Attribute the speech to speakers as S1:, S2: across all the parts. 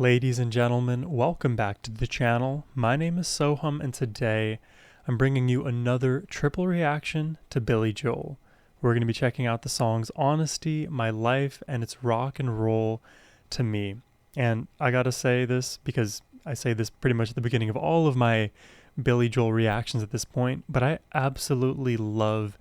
S1: Ladies and gentlemen, welcome back to the channel. My name is Sohum, and today I'm bringing you another triple reaction to Billy Joel. We're going to be checking out the songs Honesty, My Life, and It's Rock and Roll to Me. And I gotta say this because I say this pretty much at the beginning of all of my Billy Joel reactions at this point, but I absolutely love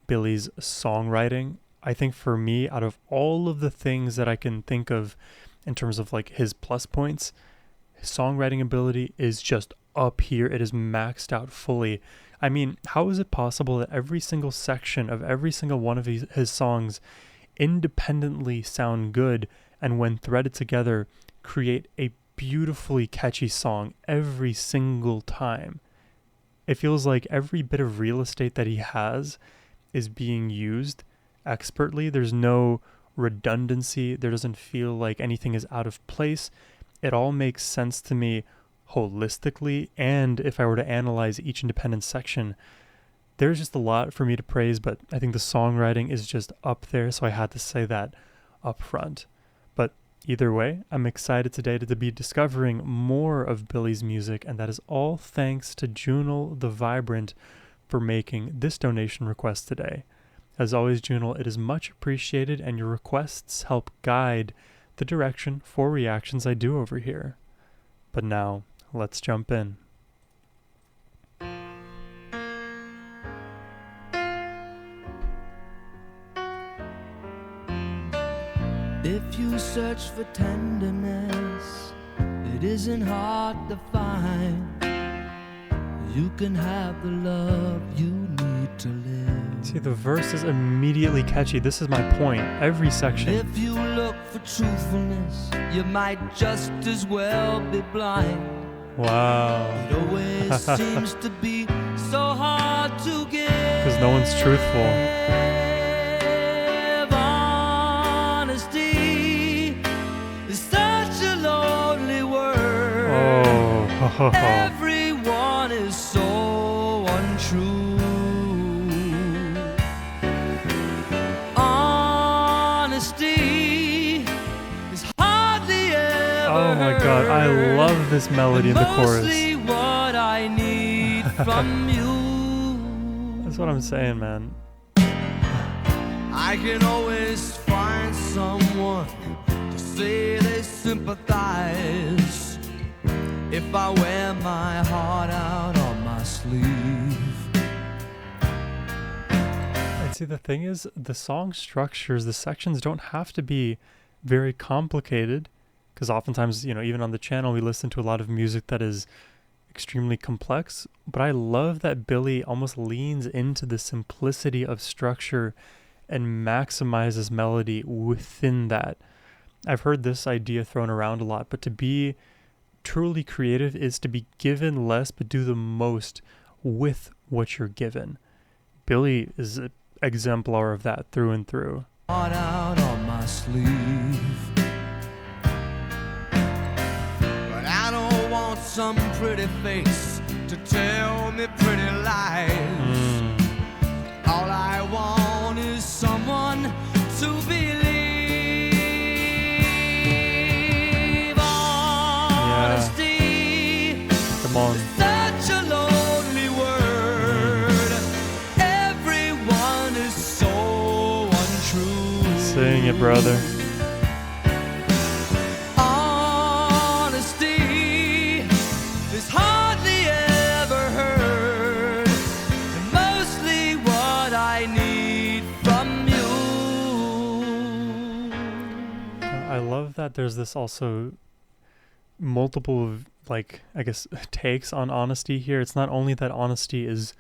S1: Billy's songwriting. I think for me, out of all of the things that I can think of in terms of like his plus points, his songwriting ability is just up here. It is maxed out fully. I mean, how is it possible that every single section of every single one of his songs independently sound good, and when threaded together create a beautifully catchy song every single time? It feels like every bit of real estate that he has is being used expertly. There's no redundancy. There doesn't feel like anything is out of place. It all makes sense to me holistically, and if I were to analyze each independent section, there's just a lot for me to praise, but I think the songwriting is just up there, so I had to say that up front. But either way, I'm excited today to be discovering more of Billy's music, and that is all thanks to Junal the Vibrant for making this donation request today. As always, Junal, it is much appreciated, and your requests help guide the direction for reactions I do over here. But now, let's jump in.
S2: If you search for tenderness, it isn't hard to find. You can have the love you need to live.
S1: See, the verse is immediately catchy. This is my point. Every section.
S2: If you look for truthfulness, you might just as well be blind.
S1: Wow.
S2: It always seems to be so hard to give.
S1: Because no one's truthful.
S2: Honesty is such a lonely word.
S1: Oh.
S2: Everyone is so untrue. Honesty is hardly ever.
S1: Oh my god, I love this melody in the chorus.
S2: Mostly what I need from you.
S1: That's what I'm saying, man.
S2: I can always find someone to say they sympathize if I wear my heart out on my sleeve.
S1: And see, the thing is, the song structures, the sections don't have to be very complicated, because oftentimes, even on the channel, we listen to a lot of music that is extremely complex, but I love that Billy almost leans into the simplicity of structure and maximizes melody within that. I've heard this idea thrown around a lot, but to be truly creative is to be given less but do the most with what you're given. Billy is an exemplar of that through and through.
S2: Heart out on my sleeve. But I don't want some pretty face to tell me pretty lies. All I want is someone to believe. Honesty.
S1: Come on.
S2: Such a lonely word. Everyone is so untrue.
S1: Sing it, brother.
S2: Honesty is hardly ever heard, and mostly what I need from you.
S1: I love that there's this also multiple takes on honesty here. It's not only that honesty is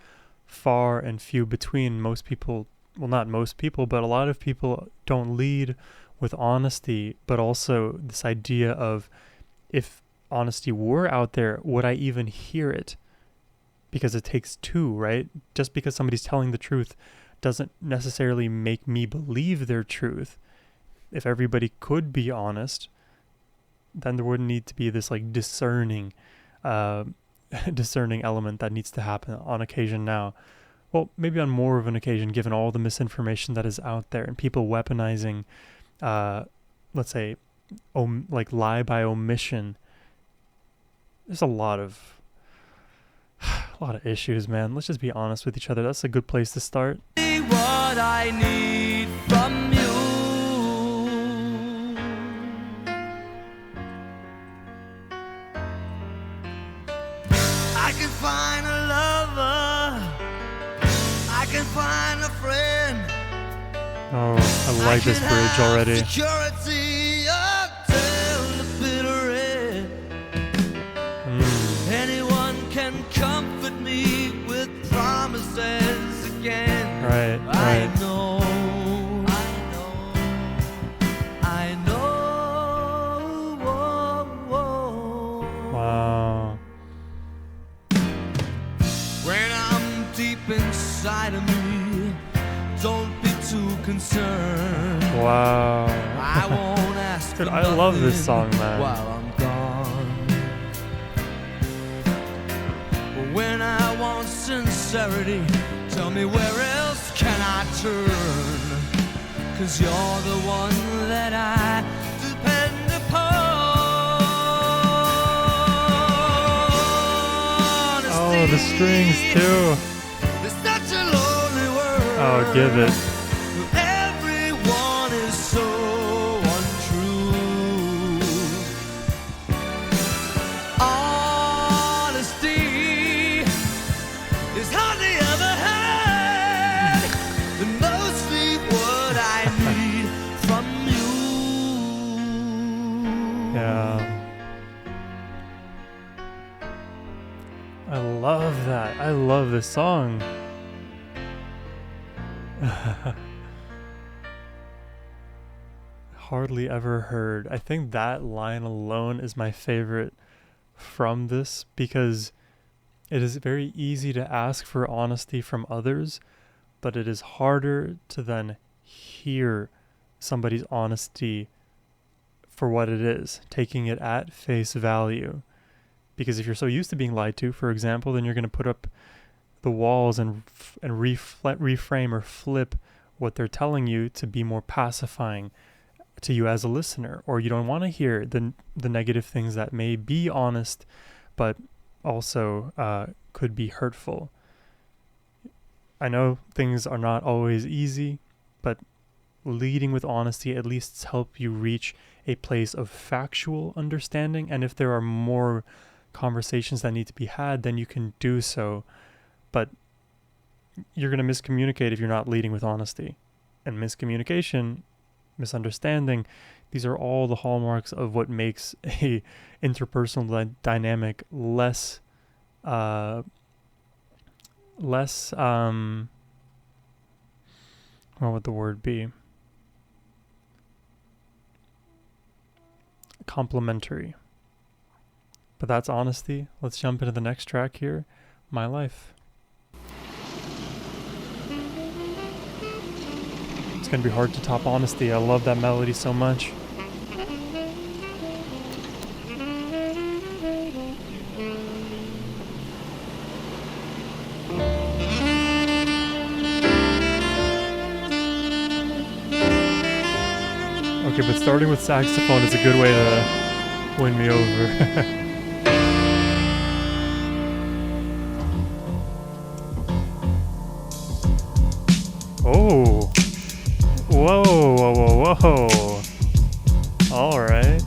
S1: far and few between. Most people, well, not most people, but a lot of people don't lead with honesty, but also this idea of, if honesty were out there, would I even hear it? Because it takes two, right? Just because somebody's telling the truth doesn't necessarily make me believe their truth. If everybody could be honest, then there wouldn't need to be this discerning element that needs to happen on occasion now. Well, maybe on more of an occasion, given all the misinformation that is out there and people weaponizing, let's say, like lie by omission. There's a lot of issues, man. Let's just be honest with each other. That's a good place to start.
S2: What I need from you. I can find a lover. I can find a friend.
S1: Oh, I like this bridge already.
S2: Security until the bitter end. Anyone can comfort me with promises again.
S1: Right.
S2: I know.
S1: Wow.
S2: When I'm deep inside of me, don't be too concerned.
S1: Wow.
S2: I won't ask.
S1: Dude, I love this song, man.
S2: While I'm gone. When I want sincerity, tell me where else can I turn? 'Cause you're the one that I depend upon.
S1: Oh, the strings too.
S2: It's such a lonely world.
S1: Oh, give it.
S2: Everyone is so untrue. Honesty is hardly ever had, and mostly what I need from you.
S1: Yeah. I love that. I love this song. Hardly ever heard. I think that line alone is my favorite from this, because it is very easy to ask for honesty from others, but it is harder to then hear somebody's honesty for what it is, taking it at face value. Because if you're so used to being lied to, for example, then you're going to put up the walls and reframe or flip what they're telling you to be more pacifying to you as a listener, or you don't want to hear the negative things that may be honest, but also could be hurtful. I know things are not always easy, but leading with honesty at least help you reach a place of factual understanding. And if there are more conversations that need to be had, then you can do so. But you're going to miscommunicate if you're not leading with honesty. And miscommunication, misunderstanding, these are all the hallmarks of what makes a interpersonal dynamic less what would the word be? Complementary. But that's honesty. Let's jump into the next track here. My Life. It's gonna be hard to top honesty. I love that melody so much. Okay, but starting with saxophone is a good way to win me over. Oh. Whoa, whoa, whoa, whoa. All right.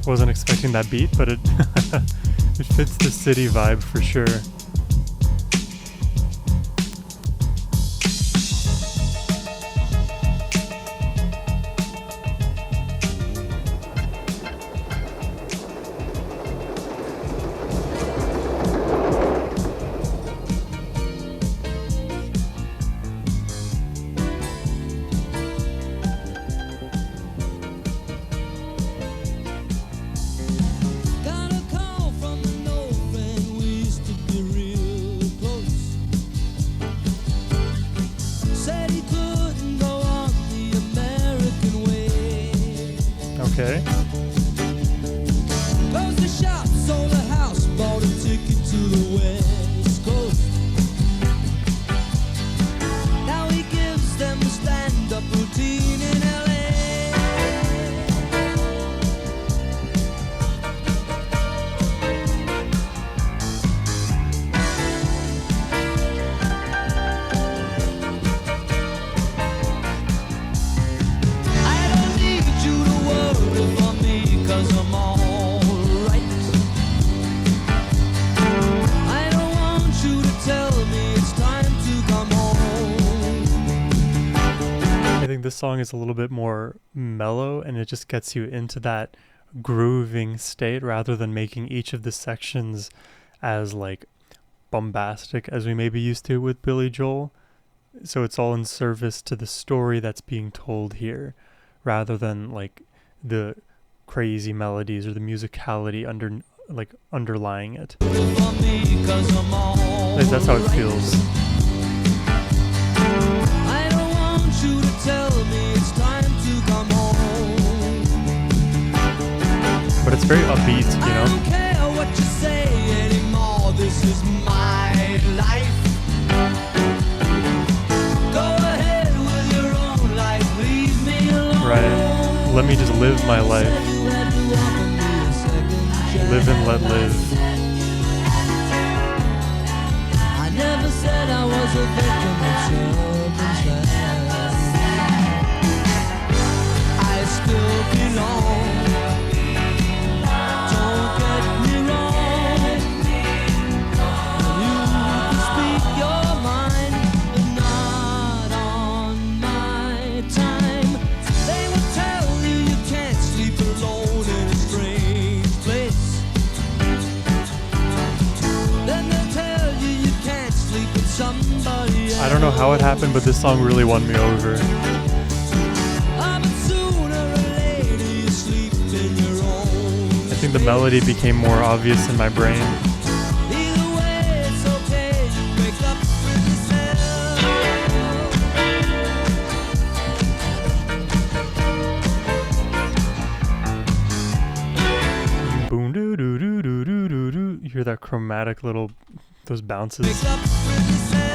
S1: Wasn't expecting that beat, but it it fits the city vibe for sure.
S2: Got a call from an old friend we used to be
S1: Okay.
S2: Closed the shop, sold a house, bought a ticket to the West Coast. Now he gives them a stand-up routine in LA. I don't need you to worry for me, 'cause I'm alright. I don't want you to tell me it's time to come home.
S1: I think this song is a little bit more mellow, and it just gets you into that grooving state rather than making each of the sections as like bombastic as we may be used to with Billy Joel. So it's all in service to the story that's being told here, rather than like the crazy melodies or the musicality underlying it.
S2: For me, 'cause I'm
S1: At least that's how it feels.
S2: I don't want you to tell me it's time to come home.
S1: But it's very upbeat, you
S2: I
S1: know?
S2: don't care what you say anymore. This is my life. Go ahead with your own life. Leave me alone.
S1: Right. Let me just live my life.
S2: You had to offer me a second chance.
S1: Live and let live.
S2: I never said I was a victim of circumstance. I still belong. Don't get me wrong. You can speak your mind, but not on my time. They will tell you you can't sleep alone in a strange place. Then they'll tell you you can't sleep with somebody else.
S1: I don't know how it happened, but this song really won me over.
S2: But sooner or later you sleep in your own.
S1: I think the melody became more obvious in my brain.
S2: Either way, it's okay. You wake up with yourself.
S1: Boom doo doo doo doo doo doo doo. You hear that chromatic little, those bounces.
S2: Wake up with yourself.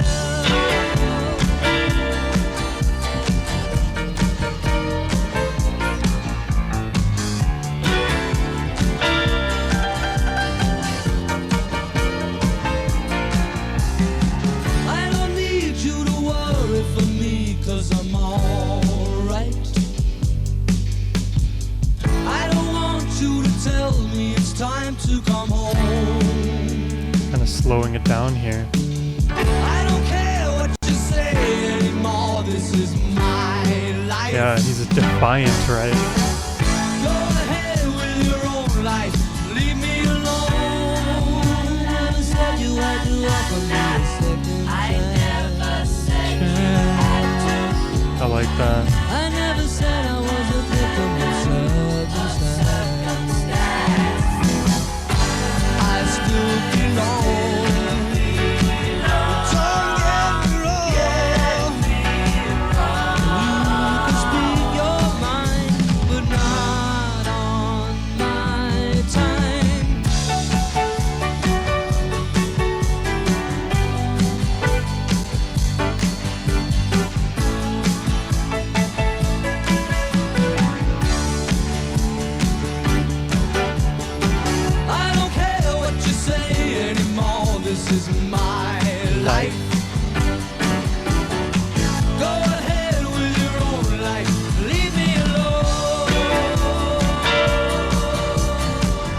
S2: I don't need you to worry for me, 'cause I'm alright. I don't want you to tell me it's time to come home.
S1: Kind of slowing it down here.
S2: I don't care what you say anymore. This is my life.
S1: Yeah, he's defiant, right?
S2: Go ahead with your own life. Leave me alone. I never said you had to offer me a second chance.
S1: I like that.
S2: I never said I was a victim of circumstance. I still belong. Don't get me wrong. You can speak your mind, but not on my time. I don't care what you say anymore. This is my life. Go ahead with your own life. Leave me alone.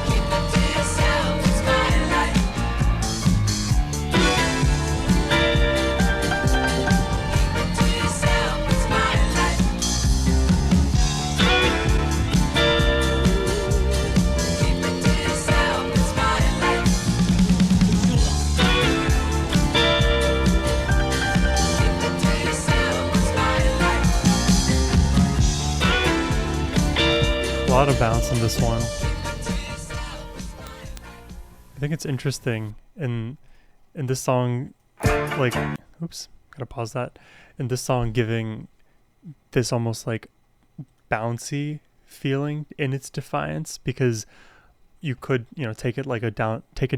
S2: Keep it to yourself. It's my life. Keep it to yourself. It's my life. Keep it to yourself. It's my life. Keep it to yourself. It's my life.
S1: A lot of bounce in this one. I think it's interesting in this song, like, oops, gotta pause that. In this song, giving this almost like bouncy feeling in its defiance, because you could, take it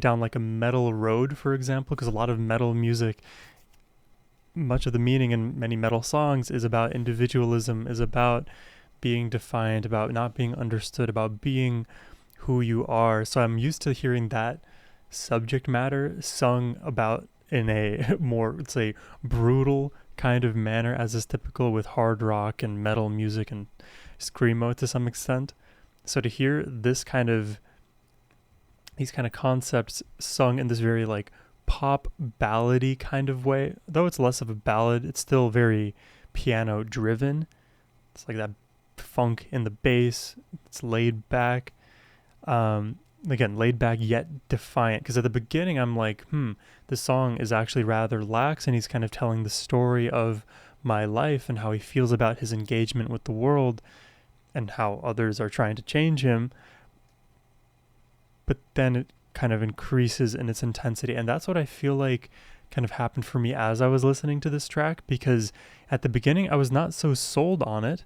S1: down like a metal road, for example, because a lot of metal music, much of the meaning in many metal songs is about individualism, is about being defiant, about not being understood, about being who you are. So I'm used to hearing that subject matter sung about in a more, let's say, brutal kind of manner, as is typical with hard rock and metal music and screamo to some extent. So to hear these kind of concepts sung in this very like pop ballady kind of way, though it's less of a ballad, it's still very piano driven. It's like that funk in the bass. It's laid back. Again, laid back yet defiant, because at the beginning I'm like, this song is actually rather lax, and he's kind of telling the story of my life and how he feels about his engagement with the world and how others are trying to change him. But then it kind of increases in its intensity, and that's what I feel like kind of happened for me as I was listening to this track, because at the beginning I was not so sold on it.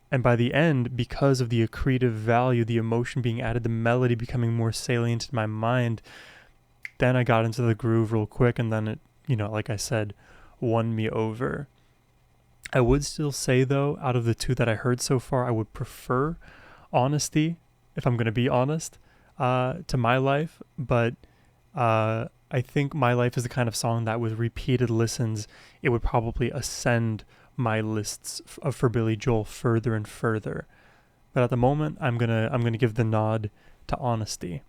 S1: And by the end, because of the accretive value, the emotion being added, the melody becoming more salient in my mind, then I got into the groove real quick, and then it, like I said, won me over. I would still say, though, out of the two that I heard so far, I would prefer Honesty, if I'm going to be honest, to My Life. But I think My Life is the kind of song that with repeated listens, it would probably ascend my lists for Billy Joel further and further. But at the moment, I'm gonna give the nod to Honesty.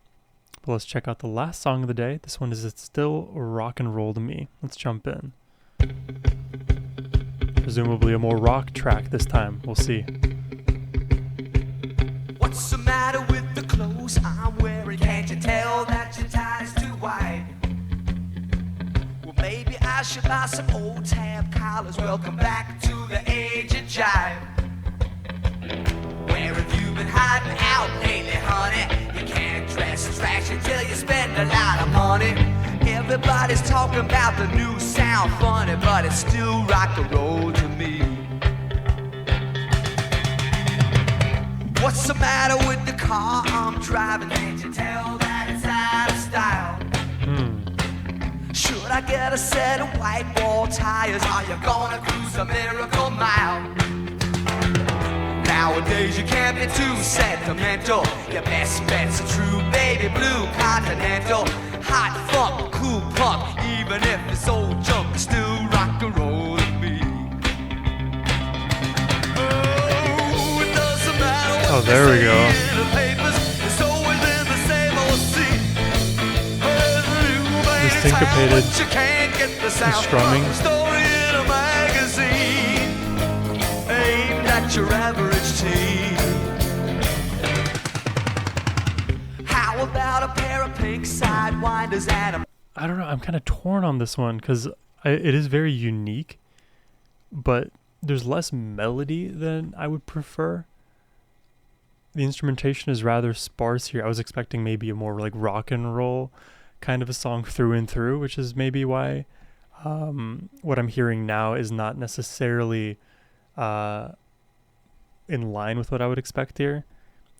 S1: But let's check out the last song of the day. This one is It's Still Rock and Roll to Me. Let's jump in. Presumably a more rock track this time. We'll see.
S2: What's the matter with the clothes I'm wearing? Can't you tell that your tie's too wide? Well, maybe I should buy some old tab collars. Welcome back to the age of jive. Where have you been hiding out lately, honey? You can't dress trashy till you spend a lot of money. Everybody's talking about the new sound funny, but it's still rock and roll to me. What's the matter with the car I'm driving? Can't you tell that it's out of style? Should I get a set of white wall tires? Are you gonna cruise a miracle mile? Nowadays you can't be too sentimental. Your best bet's a true baby blue continental. Hot funk, cool punk, even if this old junk is still rock and roll to me. Oh, it doesn't matter what
S1: Oh, there we go.
S2: in the papers, it's always in the same old scene.
S1: This syncopated
S2: You can't get the sound
S1: strumming.
S2: from a story in a magazine aimed at your average teen. How about a pair of pink sidewinders and a...
S1: I don't know. I'm kind of torn on this one because it is very unique, but there's less melody than I would prefer. The instrumentation is rather sparse here. I was expecting maybe a more like rock and roll kind of a song through and through, which is maybe why what I'm hearing now is not necessarily in line with what I would expect here.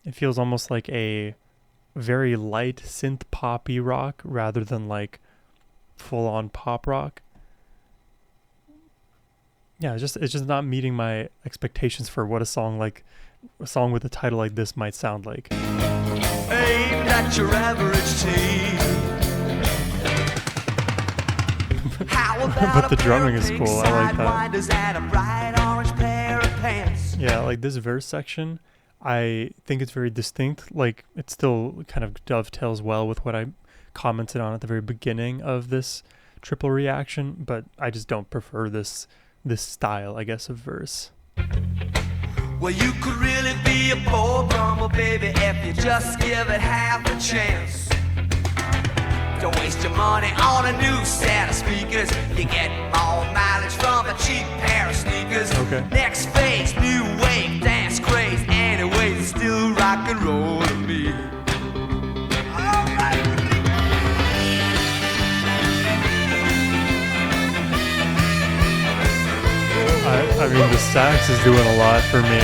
S1: It feels almost like a very light synth poppy rock rather than like full on pop rock. Yeah, it's just not meeting my expectations for what a song with a title like this might sound like.
S2: aimed at your average teen. How about
S1: But the
S2: a pair
S1: drumming
S2: of
S1: is
S2: pink
S1: cool. I like that.
S2: sidewinders and a bright orange pair of pants.
S1: Yeah, like this verse section, I think it's very distinct. Like it still kind of dovetails well with what I commented on at the very beginning of this triple reaction, but I just don't prefer this style, I guess, of verse.
S2: Well, you could really be a poor drummer, baby, if you just give it half a chance. Don't waste your money on a new set of speakers. You get more mileage from a cheap pair of sneakers.
S1: Okay.
S2: Next phase, new wave, dance craze. Anyways, it's still rock and roll to me.
S1: I mean, the sax is doing a lot for me.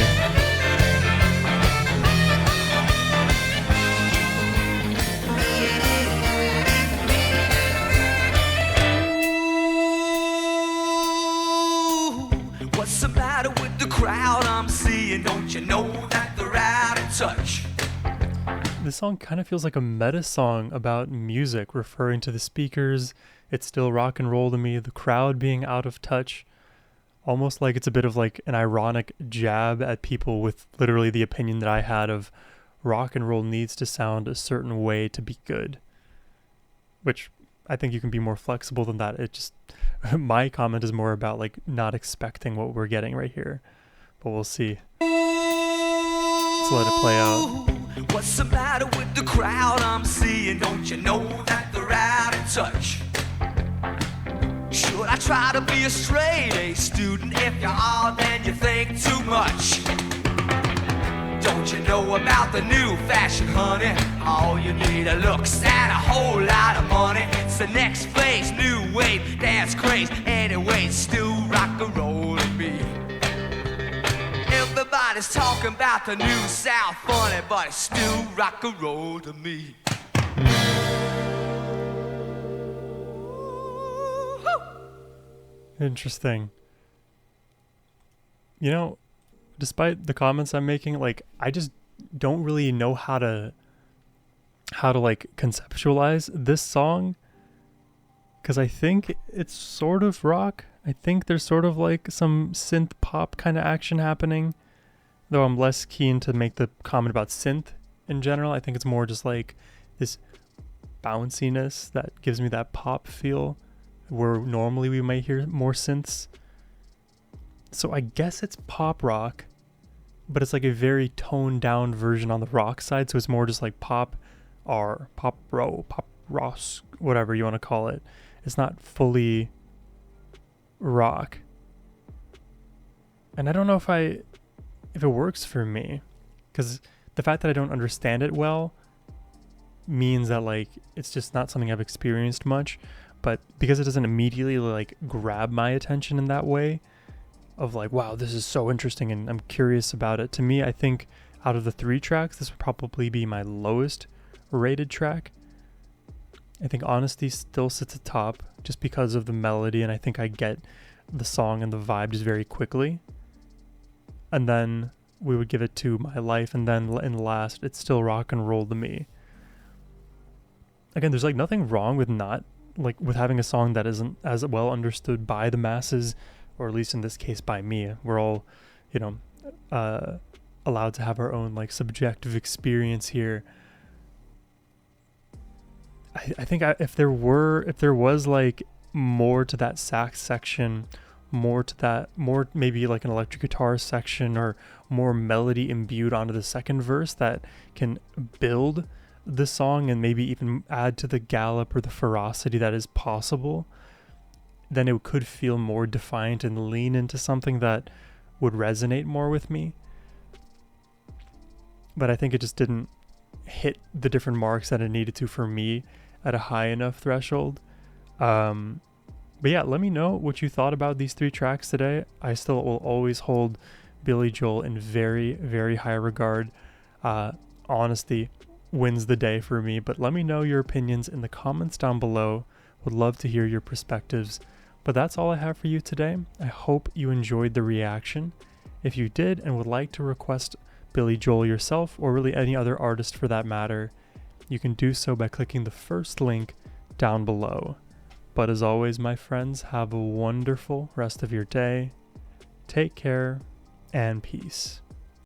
S2: touch.
S1: This song kind of feels like a meta song about music, referring to the speakers. It's still rock and roll to me, the crowd being out of touch. Almost like it's a bit of like an ironic jab at people with literally the opinion that I had of rock and roll needs to sound a certain way to be good. Which I think you can be more flexible than that. It just, my comment is more about like not expecting what we're getting right here. But we'll see. Let's let it play out.
S2: What's the matter with the crowd I'm seeing? Don't you know that they're out of touch? Should I try to be a straight A student? If you are, then you think too much. Don't you know about the new fashion, honey? All you need are looks and a whole lot of money. It's the next phase, new wave, dance craze. Anyway, it's still rock and roll to me. Everybody's talking about the new South funny, but it's still rock and roll to me.
S1: Interesting. You know, despite the comments I'm making, like I just don't really know how to like conceptualize this song, because I think it's sort of rock. I think there's sort of like some synth pop kind of action happening, though I'm less keen to make the comment about synth in general. I think it's more just like this bounciness that gives me that pop feel where normally we might hear more synths. So I guess it's pop rock, but it's like a very toned down version on the rock side. So it's more just like pop R, pop ro, pop ross, whatever you want to call it. It's not fully rock. And I don't know if it works for me, because the fact that I don't understand it well means that like it's just not something I've experienced much. But because it doesn't immediately like grab my attention in that way of like, wow, this is so interesting and I'm curious about it. To me, I think out of the 3 tracks, this would probably be my lowest rated track. I think Honesty still sits atop just because of the melody, and I think I get the song and the vibe just very quickly. And then we would give it to My Life, and then in last, it's still rock and roll to me. Again, there's like nothing wrong with with having a song that isn't as well understood by the masses, or at least in this case by me. We're all, allowed to have our own like subjective experience here. I think if there was like more to that sax section, more maybe like an electric guitar section or more melody imbued onto the second verse that can build the song and maybe even add to the gallop or the ferocity that is possible, then it could feel more defiant and lean into something that would resonate more with me. But I think it just didn't hit the different marks that it needed to for me at a high enough threshold. But yeah, let me know what you thought about these 3 tracks today. I still will always hold Billy Joel in very, very high regard. Honesty wins the day for me, but let me know your opinions in the comments down below. Would love to hear your perspectives. But that's all I have for you today. I hope you enjoyed the reaction. If you did and would like to request Billy Joel yourself, or really any other artist for that matter, you can do so by clicking the first link down below. But as always, my friends, have a wonderful rest of your day. Take care and peace.